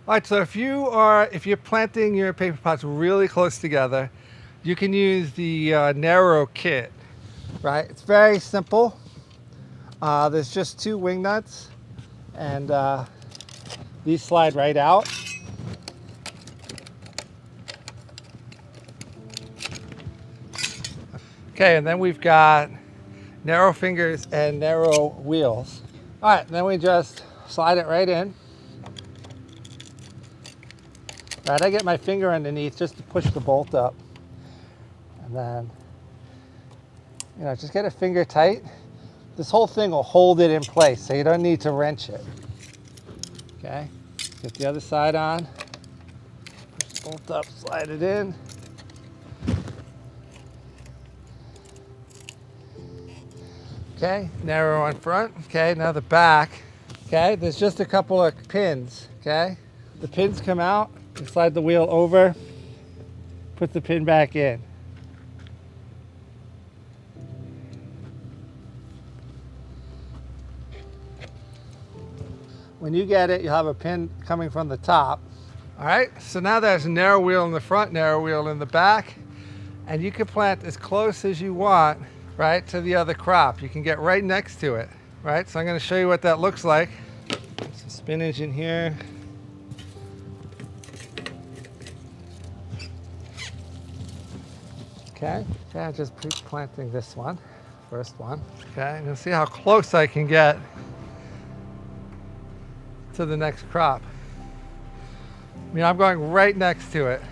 All right, so if you're planting your paper pots really close together, you can use the narrow kit, right? It's very simple. There's just 2 wing nuts, and these slide right out. Okay, and then we've got narrow fingers and narrow wheels. All right, then we just slide it right in. Right, I get my finger underneath just to push the bolt up. And then, just get a finger tight. This whole thing will hold it in place, so you don't need to wrench it. Okay, get the other side on. Push the bolt up, slide it in. Okay, narrow on front. Okay, now the back. Okay, there's just a couple of pins. Okay, the pins come out. You slide the wheel over, put the pin back in. When you get it, you'll have a pin coming from the top. All right, so now there's a narrow wheel in the front, narrow wheel in the back, and you can plant as close as you want, right, to the other crop. You can get right next to it, right? So I'm gonna show you what that looks like. Some spinach in here. Okay, I'm just pre-planting this one, first one. Okay, and you'll see how close I can get to the next crop. I mean, I'm going right next to it.